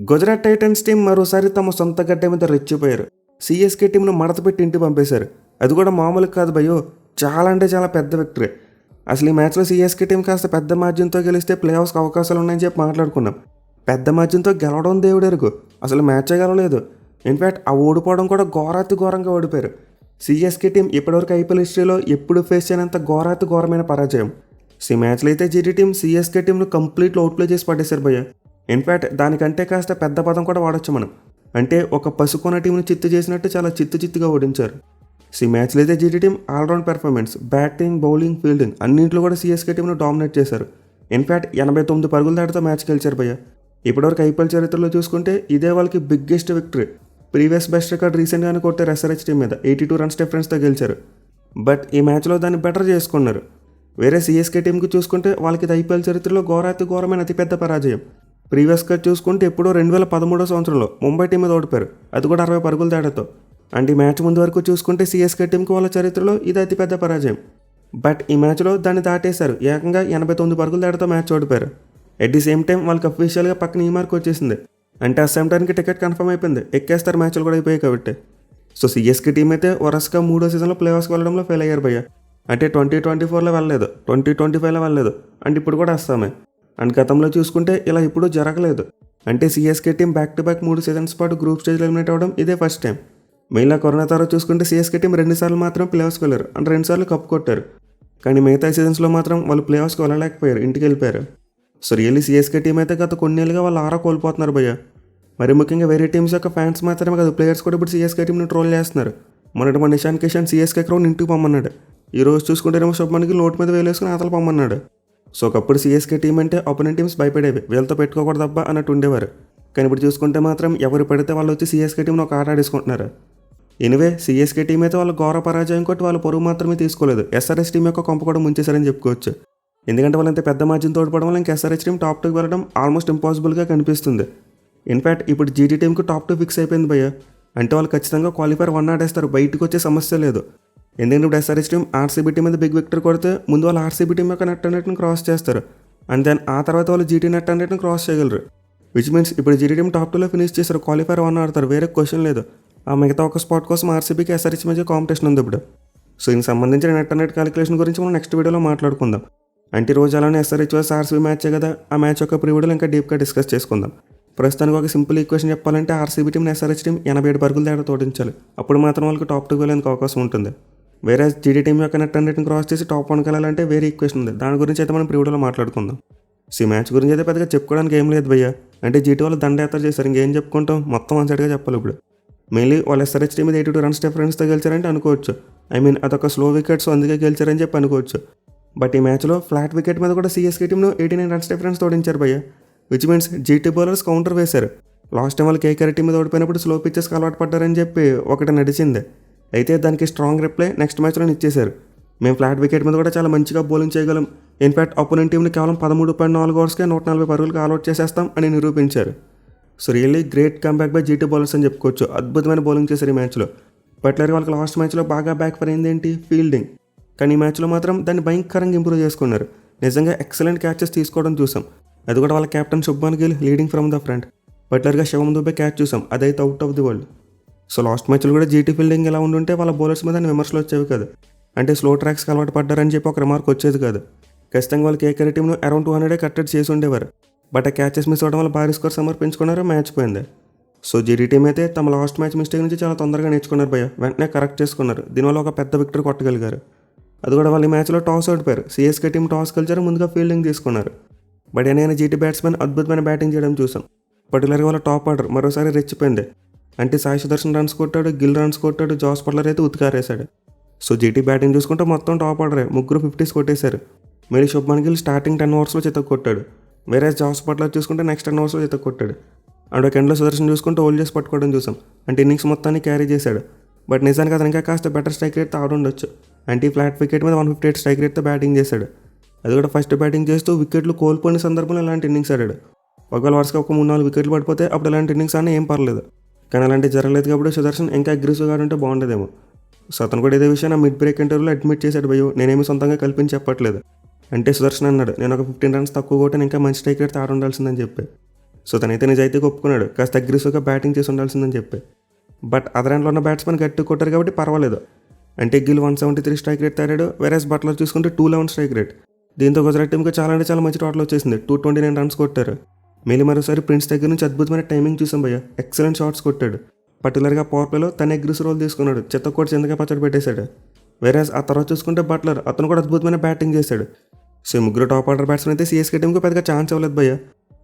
Gujarat Titans team మరోసారి తమ సొంత గడ్డ మీద రెచ్చిపోయారు. సిఎస్కే టీంను మడతపెట్టి ఇంటికి పంపేశారు. అది కూడా మామూలు కాదు భయో, చాలా అంటే చాలా పెద్ద విక్టరీ. అసలు ఈ మ్యాచ్లో సిఎస్కే టీం కాస్త పెద్ద మార్జిన్తో గెలిస్తే ప్లే ఆఫ్స్కి అవకాశాలు ఉన్నాయని చెప్పి మాట్లాడుకున్నాం. పెద్ద మార్జిన్తో గెలవడం దేవుడెరుగు, అసలు మ్యాచే గెలవలేదు. ఇన్ఫ్యాక్ట్ ఆ ఓడిపోవడం కూడా ఘోరంగా ఓడిపోయారు. సిఎస్కే టీం ఇప్పటివరకు ఐపీఎల్ హిస్టరీలో ఎప్పుడు ఫేస్ చేయనంత ఘోరమైన పరాజయం. ఈ మ్యాచ్లో అయితే జీటీ టీం సిఎస్కే టీంను కంప్లీట్లో అవుట్ప్లే చేసి పడేశారు భయ్య. ఇన్ఫ్యాక్ట్ దానికంటే కాస్త పెద్ద పదం కూడా వాడచ్చు మనం. అంటే ఒక పసుకొన్న టీంను చిత్తు చేసినట్టు చాలా చిత్తుగా ఓడించారు. ఈ మ్యాచ్లో అయితే GT team all round performance, batting, bowling, fielding అన్నింటిలో కూడా సిఎస్కే టీంను డామినేట్ చేశారు. ఇన్ఫ్యాక్ట్ 89 పరుగుల దాటితో మ్యాచ్ గెలిచారు భయ్య. ఇప్పటివరకు ఐపీఎల్ చరిత్రలో చూసుకుంటే ఇదే వాళ్ళకి biggest victory. Previous best record రీసెంట్గానే కొట్టారు ఎస్ఆర్హెచ్ టీం మీద 82 రన్స్ డిఫరెన్స్తో గెలిచారు. బట్ ఈ మ్యాచ్లో దాన్ని బెటర్ చేసుకున్నారు. వేరే సిఎస్కే టీంకి చూసుకుంటే వాళ్ళకి ఇది ఐపీఎల్ చరిత్రలో ఘోరమైన అతిపెద్ద పరాజయం. ప్రీవియస్గా చూసుకుంటే ఎప్పుడో 2013 సంవత్సరంలో ముంబై టీం మీద ఓడిపారు, అది కూడా 60 పరుగుల తేడాతో. అండ్ ఈ మ్యాచ్ ముందు వరకు చూసుకుంటే సిఎస్కే టీంకి వాళ్ళ చరిత్రలో ఇది అతిపెద్ద పరాజయం. బట్ ఈ మ్యాచ్లో దాన్ని దాటేశారు, ఏకంగా 89 పరుగుల తేడాతో మ్యాచ్ ఓడిపారు. ఎట్ ది సేమ్ టైం వాళ్ళకి అఫీషియల్గా పక్కన ఈ మార్క్ వచ్చేసింది. అంటే అసెంబ్ట్ టైంకి టికెట్ కన్ఫర్మ్ అయిపోయింది, ఎక్కేస్తారు మ్యాచ్లు కూడా అయిపోయాయి కాబట్టి. సో సిఎస్కే టీం అయితే వరుసగా 3వ సీజన్లో ప్లే ఆఫ్స్కి వెళ్ళడంలో ఫెయిల్ అయ్యారు భయ్య. అంటే 2024లో వెళ్ళలేదు, 2025లో వెళ్ళలేదు, అండ్ ఇప్పుడు కూడా వస్తామే. అండ్ గతంలో చూసుకుంటే ఇలా ఇప్పుడు జరగలేదు. అంటే CSK team back to back 3 seasons పాటు గ్రూప్ స్టేజ్లో ఎలిమినేట్ అవ్వడం ఇదే ఫస్ట్ టైం. మెయిన్గా కరోనా తర్వాత చూసుకుంటే సిఎస్కే టీం 2 సార్లు మాత్రం ప్లే ఆఫ్స్కి వెళ్ళారు, అండ్ 2 సార్లు కప్ కొట్టారు. కానీ మిగతా సీజన్స్లో మాత్రం వాళ్ళు ప్లే ఆఫ్స్కి వెళ్ళలేకపోయారు, ఇంటికి వెళ్ళిపోయారు. సో రియల్లీ సిఎస్కే టీం అయితే గత కొన్నేళ్ళుగా వాళ్ళు ఆరా కోల్పోతున్నారు భయ్య. మరి ముఖ్యంగా వేరే టీమ్స్ యొక్క ఫ్యాన్స్ మాత్రమే కాదు, ప్లేయర్స్ కూడా ఇప్పుడు సిఎస్కే టీంని ట్రోల్ చేస్తున్నారు. మొన్నటి మన నిషాన్ కిషన్ సిఎస్కే క్రౌడ్ ఇంటికి పొమ్మన్నాడు. ఈ రోజు చూసుకుంటేనేమో శుభ్మన్కి నోటు మీద వేలేసుకుని ఆతలు పొమ్మన్నాడు. సో ఒకప్పుడు సిఎస్కే టీం అంటే అపోనెంట్ టీమ్స్ భయపడేవి, వీళ్ళతో పెట్టుకోకూడదబ్బా అన్నట్టు ఉండేవారు. కానీ ఇప్పుడు చూసుకుంటే మాత్రం ఎవరు పడితే వాళ్ళు వచ్చి సిఎస్కే టీంని ఒక ఆట ఆడేసుకుంటున్నారు. ఎనివే సిఎస్కే టీం అయితే వాళ్ళ ఘోర పరాజయం కొట్టి వాళ్ళ పొరుగు మాత్రమే తీసుకోలేదు, ఎస్ఆర్హెచ్ టీం యొక్క కొంప కూడా ముంచేశారని చెప్పుకోవచ్చు. ఎందుకంటే వాళ్ళంత పెద్ద మార్జిన్ తోడుపడడం వల్ల ఇంకా ఎస్ఆర్హెచ్ టీం టాప్ 2కి వెళ్ళడం ఆల్మోస్ట్ ఇంపాసిబుల్గా కనిపిస్తుంది. ఇన్ఫ్యాక్ట్ ఇప్పుడు జీటీ టీంకి టాప్ 2 ఫిక్స్ అయిపోయింది భయ్య. అంటే వాళ్ళు ఖచ్చితంగా క్వాలిఫైర్ 1 ఆడేస్తారు, బయటకు వచ్చే సమస్య లేదు. ఎందుకంటే ఇప్పుడు ఎస్ఆర్హెచ్ టీం ఆర్సీబీ టీం మీద బిగ్ విక్టరీ కొడితే ముందు వాళ్ళు ఆర్సీబీ టీం యొక్క నెట్ హండ్రెడ్ని క్రాస్ చేస్తారు, అండ్ దెన్ ఆ తర్వాత వాళ్ళు జీటీ నెట్ హండ్రెడ్ని క్రాస్ చేయగలరు. విచ్ మీన్స్ ఇప్పుడు జీటీ టీం టాప్ 2లో ఫినిష్ చేశారు, క్వాలిఫైర్ 1 ఆడతారు, వేరే క్వశ్చన్ లేదు. ఆ మిగతా ఒక స్పాట్ కోసం ఆర్సీబీకి ఎస్ఆర్హెచ్ మధ్య కాంపిటీషన్ ఉంది ఇప్పుడు. సో దీనికి సంబంధించిన నెట్ హండ్రెడ్ క్యాలిక్యులేషన్ గురించి మనం నెక్స్ట్ వీడియోలో మాట్లాడుకుందాం. అంటే రోజు అలానే ఎస్ఆర్హెచ్ వర్సెస్ ఆర్సీబీ మ్యాచే కదా, ఆ మ్యాచ్ యొక్క ప్రీ వీడియోలో ఇంకా డీప్గా డిస్కస్ చేసుకుందాం. ప్రస్తుతానికి ఒక సింపుల్ ఈక్వేషన్ చెప్పాలంటే ఆర్సీబీ టీం ఎస్ఆర్హెచ్ టీం 87 పరుగుల తేడా తోడించాలి, అప్పుడు మాత్రం వాళ్ళకి టాప్ 2కి వెళ్ళేందుకు అవకాశం ఉంటుంది. వేరే జీటీ టీం యొక్క నెట్ హండ్రెడ్ని క్రాస్ చేసి టాప్ 1కి వెళ్ళాలంటే వేరే ఈక్వేషన్ ఉంది, దాని గురించి అయితే మనం ప్రీ వీడియోలో మాట్లాడుకుందాం. సో ఈ మ్యాచ్ గురించి అయితే పెద్దగా చెప్పుకోవడానికి ఏం లేదు భయ్య. అంటే జీటీ వాళ్ళు దండయాత్ర చేశారు, ఇంకేం చెప్పుకుంటాం, మొత్తం వన్ సైడ్గా చెప్పాలి. ఇప్పుడు మెయిన్లీ వాళ్ళు ఎస్ఆర్హెచ్ టీం మీద 82 రన్స్ డిఫరెన్స్తో గెలిచారంటే అనుకోవచ్చు. అదొక స్లో వికెట్స్ అందుకే గెలిచారని చెప్పి అనుకోవచ్చు. బట్ ఈ మ్యాచ్లో ఫ్లాట్ వికెట్ మీద కూడా సిఎస్కే టీంను 89 రన్స్ డిఫరెన్స్ తోడించారు భయ్య. Which means GT bowlers counter వేశారు. లాస్ట్ టైం వాళ్ళు కేకేఆర్ టీం మీద ఓడిపోయినప్పుడు స్లో పిచ్చెస్కి అలవాటు పడ్డారని చెప్పి ఒకటి నడిచింది. అయితే దానికి స్ట్రాంగ్ రిప్లై నెక్స్ట్ మ్యాచ్లో ఇచ్చేశారు. మేము ఫ్లాట్ వికెట్ మీద కూడా చాలా మంచిగా బౌలింగ్ చేయగలం, ఇన్ఫ్యాక్ట్ అపోనెంట్ టీంని కేవలం 13.4 ఓవర్స్కే 140 పరుగులకు ఆల్అౌట్ చేసేస్తాం అని నిరూపించారు. So really great comeback by GT bowlers అని చెప్పుకోవచ్చు. అద్భుతమైన బౌలింగ్ చేశారు ఈ మ్యాచ్లో. పర్టికులర్గా వాళ్ళకి లాస్ట్ మ్యాచ్లో బాగా బ్యాక్ ఫర్ అయింది ఏంటి, ఫీల్డింగ్. కానీ ఈ మ్యాచ్లో మాత్రం దాన్ని భయంకరంగా ఇంప్రూవ్ చేసుకున్నారు. నిజంగా ఎక్సలెంట్ క్యాచెస్ తీసుకోవడం చూసాం, అది కూడా వాళ్ళ captain Shubman Gill leading from the front. పర్టికులర్గా శివం దుబే క్యాచ్ చూసాం, అదైతే out of the world. So last మ్యాచ్లో కూడా జీటీ ఫీల్డింగ్ ఎలా ఉండుంటే వాళ్ళ బౌలర్స్ మీద విమర్శలు వచ్చేవి కాదు. అంటే స్లో ట్రాక్స్కి అలవాటు పడ్డారని చెప్పి ఒక రిమార్క్ వచ్చేది కాదు. ఖచ్చితంగా వాళ్ళు కేకేఆర్ టీంను అరౌండ్ 200 కట్టడి చేసి ఉండేవారు. బట్ ఆ క్యాచెస్ మిస్ అవ్వడం వల్ల భారీ స్కోర్ సమర్పించుకున్నారు, మ్యాచ్ పోయింది. సో జీటీ టీం అయితే తమ లాస్ట్ మ్యాచ్ మిస్టేక్ నుంచి చాలా తొందరగా నేర్చుకున్నారు భయ్య, వెంటనే కరెక్ట్ చేసుకున్నారు. దీనివల్ల ఒక పెద్ద విక్టరీ కొట్టగలిగారు. అది కూడా వాళ్ళు ఈ మ్యాచ్లో టాస్ ఓడిపోయారు. సిఎస్కే టీం టాస్ గెలిచారు, ముందుగా ఫీల్డింగ్ తీసుకున్నారు. బట్ అయినా జీటీ బ్యాట్స్మెన్ అద్భుతమైన బ్యాటింగ్ చేయడం చూసాం. పర్టికులర్గా వాళ్ళ టాప్ ఆర్డర్ మరోసారి రెచ్చిపోయింది. అంటే సాయి సుదర్శన్ రన్స్ కొట్టాడు, గిల్ రన్స్ కొట్టాడు, జాస్ బట్లర్ అయితే ఉతికారేశాడు. సో జీటీ బ్యాటింగ్ చూసుకుంటే మొత్తం టాప్ ఆర్డరే, ముగ్గురు 50s కొట్టేశారు. మరి శుభ్మన్ గిల్ స్టార్టింగ్ 10 ఓవర్స్లో చితక్ కొట్టాడు. వేరే జాస్ బట్లర్ చూసుకుంటే నెక్స్ట్ 10 ఓవర్స్లో చితక్ కొట్టాడు. అండ్ ఒక ఎండ్లో సుదర్శన్ చూసుకుంటే హోల్డ్ చేసి పట్టుకోవడం చూసాం. అంటే ఇన్నింగ్స్ మొత్తాన్ని క్యారీ చేశాడు. బట్ నిజానికి అతను ఇంకా కాస్త బెటర్ స్ట్రైక్ రేట్తో ఆడుండొచ్చు. అంటే ఈ ఫ్లాట్ వికెట్ మీద 158 స్ట్రైక్ రేట్తో బ్యాటింగ్ చేశాడు. అది కూడా ఫస్ట్ బ్యాటింగ్ చేస్తూ వికెట్లు కోల్పోయిన సందర్భంలో ఇలాంటి ఇన్నింగ్స్ ఆడాడు. ఒకవేళ వరుసగా ఒక 3-4 వికెట్లు పడిపోతే అప్పుడు ఇలాంటి ఇన్నింగ్స్ అన్నీ ఏం పర్లేదు. కానీ అలాంటివి జరగలేదు కాబట్టి సుదర్శన్ ఇంకా అగ్రెసివ్గా ఆడుంటే బాగుండేదేమో. సో అతను కూడా ఇదే విషయం నా మిడ్ బ్రేక్ ఇంటర్వ్యూలో అడ్మిట్ చేశాడు భయ్యో, నేనేమి సొంతంగా కల్పించి చెప్పట్లేదు. అంటే సుదర్శన్ అన్నాడు, నేను ఒక 15 రన్స్ తక్కువ కొట్టాను, ఇంకా మంచి స్ట్రైక్ రేట్తో ఆడుండాల్సిందని చెప్పి. సో తనైతే నిజాయితీగా ఒప్పుకున్నాడు, కాస్త అగ్రెసివ్గా బ్యాటింగ్ చేసి ఉండాల్సిందని చెప్పి. బట్ అదర్ ఎండ్లో ఉన్న బ్యాట్స్మెన్ గట్టి కొట్టారు కాబట్టి పర్వాలేదు. అంటే గిల్ 173 స్ట్రైక్ రేట్ తాడాడు, వెరస్ బట్లర్ చూసుకుంటే 211 స్ట్రైక్ రేట్. దీంతో గుజరాత్ టీంకి చాలా అంటే చాలా మంచి టోటల్ వచ్చేసింది. 229 రన్స్ కొట్టారు. మళ్ళీ మరోసారి ప్రిన్స్ దగ్గర నుంచి అద్భుతమైన టైమింగ్ చూసాం భయ్య. ఎక్సలెంట్ షాట్స్ కొట్టాడు. పర్టికులర్గా పవర్ ప్లేలో తన అగ్రెసివ్ రోల్ తీసుకున్నాడు, చెత్త కొట్టి చింతగా పచ్చడి పెట్టేశాడు. వెరస్ ఆ తర్వాత చూసుకుంటే బట్లర్, అతను కూడా అద్భుతమైన బ్యాటింగ్ చేశాడు. సో ముగ్గురు టాప్ ఆర్డర్ బ్యాట్స్మెన్ అయితే సిఎస్కే టీంకి పెద్దగా ఛాన్స్ ఇవ్వలేదు భయ్య.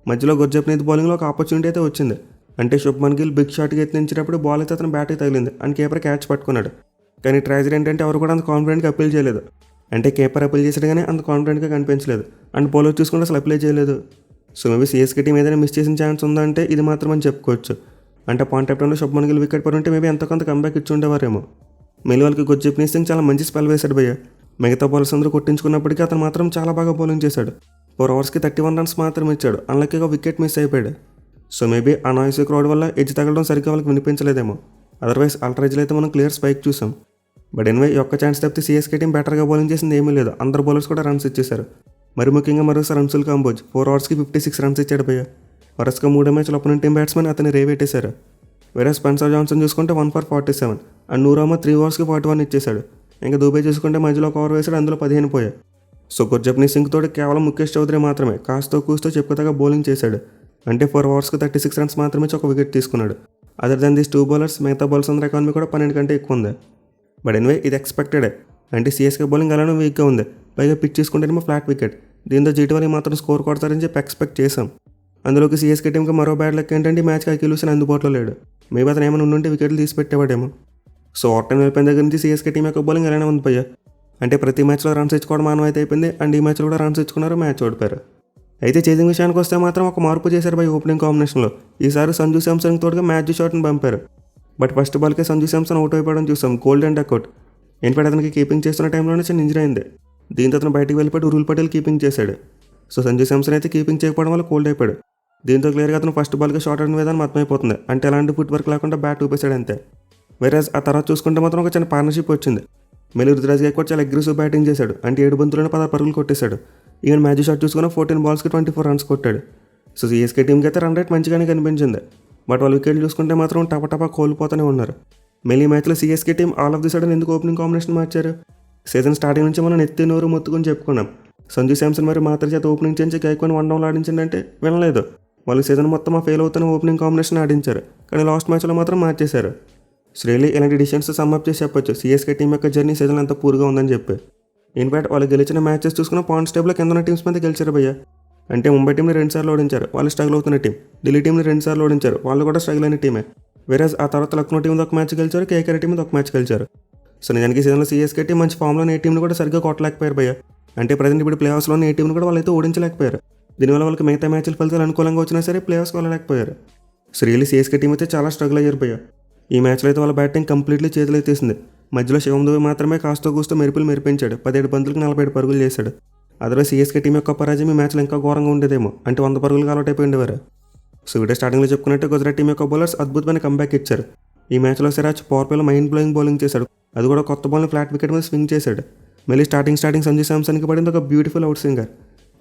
మధ్యలో గుర్జప్నీత్ బౌలింగ్లో ఒక ఆపర్చునిటీ అయితే వచ్చింది. అంటే శుభ్మన్ గిల్ బిగ్ షాట్కి ఎత్తించినప్పుడు బాల్ అయితే అతను బ్యాట్కి తగిలింది అండ్ కీపర్ క్యాచ్ పట్టుకున్నాడు. కానీ ట్రాజడీ ఏంటంటే ఎవరు కూడా అంత కాన్ఫిడెంట్గా అప్పీల్ చేయలేదు. అంటే కీపర్ అప్పీల్ చేసాడు కానీ అంత కాన్ఫిడెంట్గా కనిపించలేదు. అండ్ బౌలర్ చూసుకుంటే అసలు అప్లై చేయలేదు. సో మేబీ సిఎస్కే టీం ఏదైనా మిస్ చేసిన ఛాన్స్ ఉందంటే ఇది మాత్రం అని చెప్పుకోవచ్చు. అంటే పాయింట్ ఆఫ్ టైంలో శుభ్మన్ గిల్ వికెట్ పడి ఉంటే మేబీ ఎంతో కొంత కంబ్యాక్ ఇచ్చి ఉండేవారేమో. మళ్ళీ వాళ్ళకి గుర్జప్నీత్ సింగ్ చాలా మంచి స్పెల్ వేశాడు భయ్య. మిగతా బౌలర్స్ అందరూ కొట్టించుకున్నప్పటికీ అతను మాత్రం చాలా బాగా బౌలింగ్ చేశాడు. 4 ఓవర్స్కి 31 రన్స్ మాత్రం ఇచ్చాడు. అన్లక్కీగా వికెట్ మిస్ అయిపోయాడు. సో మేబీ ఆ నాయిస్ క్రౌడ్ వల్ల ఎడ్జ్ తగలడం సరిగ్గా వాళ్ళకి వినిపించలేదేమో. అదర్వైజ్ అల్ట్రేజ్లో అయితే మనం క్లియర్ స్పైక్ చూసాం. బట్ ఎనివే ఈ ఒక్క ఛాన్స్ తప్పితే సిఎస్కే టీం బెటర్గా బౌలింగ్ చేసింది ఏమీ లేదు. అందరు బౌలర్స్ కూడా రన్స్ ఇచ్చేశారు. మరి ముఖ్యంగా మరోసారి అన్సుల్ కాంబోజ్ 4 ఓవర్స్కి 56 రన్స్ ఇచ్చాడు భయ్య. వరుసగా 3 మ్యాచ్లు ఓపెనింగ్ టీం బ్యాట్స్మెన్ అతన్ని రేవెట్టేశారు. వేరే స్పెన్సర్ జాన్సన్ చూసుకుంటే 1 for 47 అండ్ నూరామా 3 ఓవర్స్కి 41 ఇచ్చేశాడు. ఇంకా దుబే చూసుకుంటే మధ్యలో ఒక ఓవర్ వేసాడు, అందులో 15 పోయాయి. సో గుర్జప్నీత్ సింగ్ తోటి కేవలం ముఖేష్ చౌదరి మాత్రమే కాస్తో కూస్తో చెప్పుకోతగా బౌలింగ్ చేశాడు. అంటే 4 ఓవర్స్కి 36 రన్స్ మాత్రమే ఒక వికెట్ తీసుకున్నాడు. అదర్ దాన్ దీస్ 2 బౌలర్స్ మిగతా బౌలర్స్ అందరి ఎకానమీ కూడా 12 కంటే ఎక్కువ ఉంది. బట్ ఎనివే ఇది ఎక్స్పెక్టెడే. అంటే సిఎస్కే బౌలింగ్ అలానే వీక్గా ఉంది. పైగా పిచ్ తీసుకుంటేనేమో ఫ్లాట్ వికెట్. దీంతో జీటీ మాత్రం స్కోర్ కొడతారని చెప్పి ఎక్స్పెక్ట్ చేశాం. అందులోకి సిఎస్కే టీంకి మరో బ్యాడ్ లెక్క ఏంటంటే ఈ మ్యాచ్కి అఖిల్ హుసేన్ అందుబాటులో లేడు. మేబీ అతను ఏమైనా ఉండుంటే వికెట్లు తీసి పెట్టేవాడేమో. సో ఓవర్టైం అయిపోయిన దగ్గర నుంచి సిఎస్కే టీం యొక్క బౌలింగ్ అలానే ఉంది భయ్య. అంటే ప్రతి మ్యాచ్లో రన్స్ ఇచ్చుకోవడం మానవ అయితే అయిపోయింది. అండ్ ఈ మ్యాచ్లో కూడా రన్స్ ఇచ్చుకున్నారు, మ్యాచ్ ఓడిపోయారు. అయితే చేసింగ్ విషయానికి వస్తే మాత్రం ఒక మార్పు చేశారు భయ్య ఓపెనింగ్ కాంబినేషన్లో. ఈసారి సంజు శాంసన్ తోడుగా మ్యాచ్ షాట్ని పంపారు. బట్ ఫస్ట్ బాల్కే సంజు శాంసన్ అవుట్ అయిపోవడం చూసాం, గోల్డెన్ డక్అవుట్. ఇన్ఫాక్ట్ అతనికి కీపింగ్ చేస్తున్న టైంలోనే చిన్న ఇంజరీ అయింది. దీంతో అతను బయటికి వెళ్ళిపోయి ఉరుల్ పటేల్ కీపింగ్ చేశాడు. సో సంజు శాంసన్ అయితే కీపింగ్ చేయకపోవడం వల్ల కోల్డ్ అయిపోయాడు. దీంతో క్లియర్గా అతను ఫస్ట్ బాల్కి షార్ట్ అయిన విధానం అర్థమైపోతుంది. అంటే ఎలాంటి ఫుట్ వర్క్ లేకుండా బ్యాట్ ఊపేశాడు అంతే. వేరేజ్ ఆ తర్వాత చూసుకుంటే మాత్రం ఒక చిన్న పార్ట్నర్షిప్ వచ్చింది. మళ్ళీ రుతురాజ్ గైక్వాడ్ చాలా అగ్రెసివ్ బ్యాటింగ్ చేశాడు. అంటే 7 బంతులను 16 పరుగులు కొట్టేశాడు. ఈవెన్ మ్యాచ్ షాట్ చూసుకున్న 14 బాల్స్కి 24 రన్స్ కొట్టాడు. సో సిఎస్కే టీంకి అయితే రన్ రేట్ మంచిగానే కనిపించింది. బట్ వాళ్ళు వికెట్లు చూసుకుంటే మాత్రం టపటపా కోల్పోతూనే ఉన్నారు. మళ్ళీ మ్యాచ్లో CSK team all of the sudden ఎందుకు ఓపెనింగ్ కాంబినేషన్ మార్చారు? సీజన్ స్టార్టింగ్ నుంచి మనం నెత్తి నోరు మొత్తుకుని చెప్పుకున్నాం. సంజు శాంసన్ మరి మాత్రం చేత ఓపెనింగ్ చేయించి గైక్వాడ్ 1 డౌన్లో ఆడించిందంటే వినలేదు. వాళ్ళు సీజన్ మొత్తం ఫెయిల్ అవుతున్న ఓపెనింగ్ కాంబినేషన్ ఆడించారు. కానీ లాస్ట్ మ్యాచ్లో మాత్రం మార్చేశారు. శ్రేలీ ఇలాంటి డిసిషన్స్ సమ్అప్ చేసి చెప్పొచ్చు సిఎస్కే టీం యొక్క జర్నీ సీజన్ ఎంత పూర్గా ఉందని చెప్పి. ఇన్ఫాక్ట్ వాళ్ళు గెలిచిన మ్యాచెస్ చూసుకున్న పాయింట్స్ టేబుల్లో కింద ఉన్న టీమ్స్ మీద గెలిచారు భయ్య. అంటే ముంబై టీంని 2 సార్లు ఓడించారు, వాళ్ళు స్ట్రగుల్ అవుతున్న టీం. ఢిల్లీ టీంని 2 సార్లు ఓడించారు, వాళ్ళు కూడా స్ట్రగుల్ అయిన టీమే. వేరేజ్ ఆ తర్వాత లక్నో టీం ఒక మ్యాచ్ గెలిచారు, కేకేఆర్ టీం ఒక మ్యాచ్ గెలిచారు. సో నిజానికి సీజన్లో సిఎస్కే టీం మంచి ఫామ్లో ఏ టీంని కూడా సరిగ్గా కొట్టలేకపోయారు భయ్య. అంటే ప్రజెంట్ ఇప్పుడు ప్లే ఆఫ్స్లో ఏ టీంని కూడా వాళ్ళైతే ఓడించలేకపోయారు. దీనివల్ల వాళ్ళకి మిగతా మ్యాచ్ల ఫలితాలు అనుకూలంగా వచ్చినా సరే ప్లే ఆఫ్స్కి వెళ్ళలేకపోయారు. సో రియల్లీ సిఎస్కే టీం అయితే చాలా స్ట్రగుల్ అయ్యారు భయ్య. ఈ మ్యాచ్లో అయితే వాళ్ళ బ్యాటింగ్ కంప్లీట్లీ చేతులు ఎత్తేసింది. మధ్యలో శివం దుబే మాత్రమే కాస్తో కూస్తో మెరుపులు మెరిపించాడు. 17 బంతులకు 47 పరుగులు చేశాడు. అదర్వైజ్ సిఎస్కే టీం యొక్క పరాజయం ఈ మ్యాచ్లో ఇంకా ఘోరంగా ఉండేదేమో. అంటే 100 పరుగులు అలౌట్ అయిపోయి ఉండేవారు. సో వీడియో స్టార్టింగ్లో చెప్పుకున్నట్టు గుజరాత్ టీం యొక్క బౌలర్స్ అద్భుతమైన కంబ్యాక్ ఇచ్చారు. ఈ మ్యాచ్లో సిరాజ్ పవర్ ప్లేలో మైండ్ బ్లోయింగ్ బౌలింగ్ చేశాడు. అది కూడా కొత్త బాల్ని ఫ్లాట్ వికెట్ మీద స్వింగ్ చేశాడు. మళ్ళీ స్టార్టింగ్ సంజు శాంసన్కి పడింది ఒక beautiful out swinger.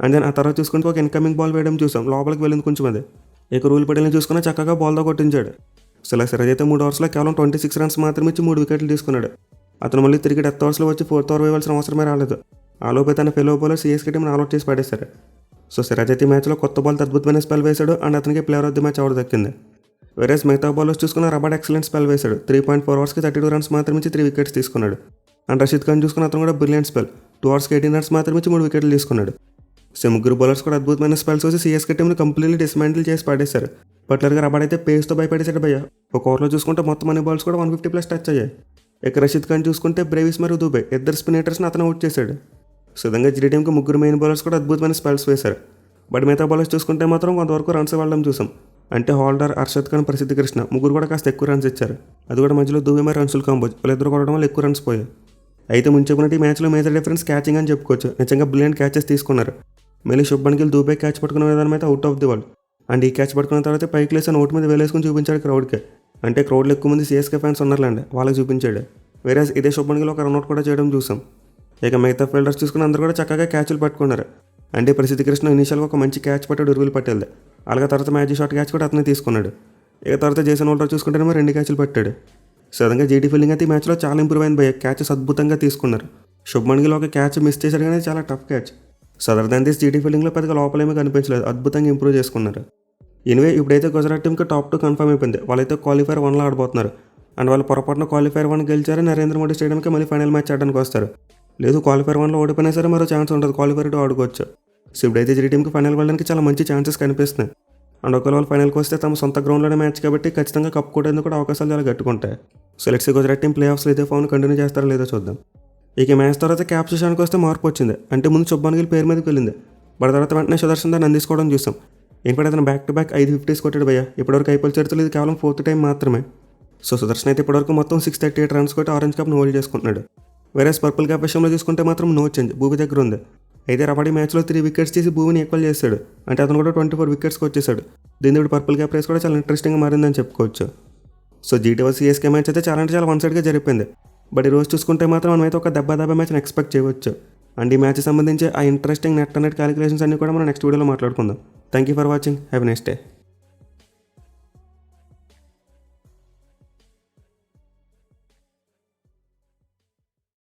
And then ఆ తర్వాత చూసుకుంటే ఒక ఇన్కమింగ్ బాల్ వేయడం చూసాం, లోపలికి వెళ్ళింది కొంచెం. అది ఇక రూల్ పటేల్ని చూసుకుని చక్కగా బాల్తో కొట్టించాడు. సో ఇలా సిరాజ్ అయితే 3 ఓవర్స్లో కేవలం 26 రన్స్ మాత్రమే ఇచ్చి 3 వికెట్లు తీసుకున్నాడు. అతను మళ్ళీ తిరిగి డెత్ ఓవర్స్లో వచ్చి 4th ఓవర్ వేయవలసిన అవసరమే రాలేదు. ఆలోపే తన ఫెలో బౌలర్ సిఎస్కే టీంని ఆల్అౌట్ చేసి పడేశారు. సో సిరాజ్ అయితే మ్యాచ్లో కొత్త బాల్ అద్భుతమైన స్పెల్ వేశాడు అండ్ అతనికి player of the match award దక్కింది. వేరేస్ మిగతా బౌలర్స్ చూసుకున్న రబాడ్ ఎక్సలెంట్ స్పెల్ వేశాడు. 3.4 ఓవర్స్కి 32 రన్స్ మాత్రమే ఇచ్చి 3 వికెట్స్ తీసుకున్నాడు. అండ్ రషీద్ ఖాన్ చూసుకున్న అతను కూడా బ్రిలియంట్ స్పెల్. 2 ఓవర్స్కి 18 రన్స్ మాత్రమే ఇచ్చి 3 వికెట్లు తీసుకున్నాడు. సో ముగ్గురు బౌలర్స్ కూడా అద్భుతమైన స్పెల్స్ వచ్చి సిఎస్కే టీంని కంప్లీట్లీ డిస్మాంటిల్ చేసి పడేశారు. పర్టికులర్గా రబాడ్ అయితే పేస్తో భయపడేశాడు భయ్య. ఒక ఓవర్లో చూసుకుంటే మొత్తం అన్ని బాల్స్ కూడా 150+ టచ్ అయ్యాయి. ఇక రషీద్ ఖాన్ చూసుకుంటే బ్రేవిస్ మరియు దుబే ఇద్దరు స్పిన్నర్స్ని అతను అవుట్ చేశాడు. సో విధంగా జీటీ టీంకి ముగ్గురు మెయిన్ బౌలర్స్ కూడా అద్భుతమైన స్పెల్స్ వేశారు. బట్ మిగతా బౌలర్స్ చూసుకుంటే మాత్రం కొంతవరకు రన్స్ వెళ్ళడం చూసాం. అంటే హోల్డర్, అర్షద్ ఖాన్, ప్రసిద్ధి కృష్ణ ముగ్గురు కూడా కాస్త ఎక్కువ రన్స్ ఇచ్చారు. అది కూడా మధ్యలో దుబే మరియు అన్సుల్ కాంబోజ్ వాళ్ళిద్దరు కొట్టడం వల్ల ఎక్కువ రన్స్ పోయాయి. అయితే ముందు చెప్పినట్టు ఈ మ్యాచ్లో మేజర్ డిఫరెన్స్ క్యాచింగ్ అని చెప్పుకోవచ్చు. నిజంగా బ్రిలియంట్ క్యాచెస్ తీసుకున్నారు. మళ్ళీ శుభ్మన్ గిల్ దుబే క్యాచ్ పట్టుకునే విధానం అయితే out of the world. And ఈ క్యాచ్ పట్టుకున్న తర్వాత పైకి లేసి నోట్ మీద వేలేసుకుని చూపించాడు క్రౌడ్కి. అంటే క్రౌడ్లో ఎక్కువ మంది సిఎస్కే ఫ్యాన్స్ ఉన్నారులేండి, వాళ్ళకి చూపించాడు. వేరే ఇదే శుభ్మన్ గిల్ ఒక రన్అట్ కూడా చేయడం చూసాం. ఇక మిగతా ఫీల్డర్స్ చూసుకుని అందరూ కూడా చక్కగా క్యాచ్లు పట్టుకున్నారు. అంటే ప్రసిద్ధి కృష్ణ ఇనిషియల్గా ఒక మంచి క్యాచ్ పట్టాడు ఉరువులు పట్టేది. అలాగే తర్వాత మ్యాజిక్ షాట్ క్యాచ్ కూడా అతనే తీసుకున్నాడు. ఇక తర్వాత జేసన్ హోల్డర్ చూసుకుంటేనేమో 2 క్యాచ్లు పట్టాడు. సడన్గా జీటీ ఫీల్డింగ్ అయితే ఈ మ్యాచ్లో చాలా ఇంప్రూవ్ అయింది భయ్య. క్యాచెస్ అద్భుతంగా తీసుకున్నారు. శుభ్మన్ గిల్ ఒక క్యాచ్ మిస్ చేశాడు కానీ చాలా tough catch. Other than this GT ఫీల్డింగ్లో పెద్దగా లోపలేమీ కనిపించలేదు. అద్భుతంగా ఇంప్రూవ్ చేసుకున్నారు. ఎనివే ఇప్పుడైతే గుజరాత్ టీంకి టాప్ 2 కన్ఫర్మ్ అయిపోయింది. వాళ్ళైతే క్వాలిఫైర్ 1లో ఆడబోతున్నారు. అండ్ వాళ్ళు పొరపాటున క్వాలిఫైర్ 1 గెలిచారు. నరేంద్ర మోడీ స్టేడియంకి మళ్ళీ ఫైనల్ మ్యాచ్ ఆడడానికి వస్తారు. లేదు క్వాలిఫైర్ 1లో ఓడిపోయినా సరే మరో ఛాన్స్ ఉంటుంది, క్వాలిఫైర్ 2 ఆడుకోవచ్చు. సో ఇప్పుడైతే జీటీ టీంకి ఫైనల్ వెళ్ళడానికి చాలా మంచి ఛాన్సెస్ కనిపిస్తున్నాయి. అండ్ ఒకవేళ వాళ్ళు ఫైనల్కి వస్తే తమ సొంత గ్రౌండ్లోనే మ్యాచ్ కాబట్టి ఖచ్చితంగా కప్ కొట్టేందుకు కూడా అవకాశాలు చాలా గట్టుకుంటాయి. So let's Gujarat team play ఆఫ్స్లో ఇదే ఫామ్ కంటిన్యూ చేస్తారో లేదో చూద్దాం. ఇక మ్యాచ్ తర్వాత క్యాప్స్ విషయానికి వస్తే మార్పు వచ్చింది. అంటే ముందు శుభ్మన్ గిల్ పేరు మీదకి వెళ్ళింది. బట్ తర్వాత వెంటనే సుదర్శన్ దాన్ని అందించుకోవడం చూసాం. ఇంకోటి అతను బ్యాక్ టు బ్యాక్ 5 50s కొట్టాడు భయ్య. ఇప్పటివరకు ఐపీఎల్ చరిత్రలో ఇది కేవలం 4th టైం మాత్రమే. సో సుదర్శన్ అయితే ఇప్పటివరకు మొత్తం 638 రన్స్ కొట్టి ఆరెంజ్ కప్ను హోల్డ్ చేసుకుంటున్నాడు. వేరే పర్పుల్ క్యాప్ విషయంలో చూసుకుంటే మాత్రం నో చేంజ్, భూమి దగ్గర ఉంది. అయితే రబడీ మ్యాచ్లో 3 వికెట్స్ తీసి భూమిని ఈక్వల్ చేశాడు. అంటే అతను కూడా 24 వికెట్స్కి వచ్చేసాడు. దీని ఇప్పుడు పర్పుల్ క్యాప్ రేస్ కూడా చాలా ఇంట్రెస్టింగ్గా మారిందని చెప్పుకోవచ్చు. So GT versus CSK match అయితే చాలా వన్ సైడ్గా జరిగిపోయింది. బట్ ఈ రోజు చూసుకుంటే మాత్రం మనమైతే ఒక దెబ్బ మ్యాచ్ని ఎక్స్పెక్ట్ చేయవచ్చు. అండ్ ఈ మ్యాచ్ సంబంధించి ఆ ఇంట్రెస్టింగ్ నెట్ క్యాలిక్యులేషన్స్ అన్ని కూడా మనం నెక్స్ట్ వీడియోలో మాట్లాడుకుందాం. Thank you for watching. Have a nice day.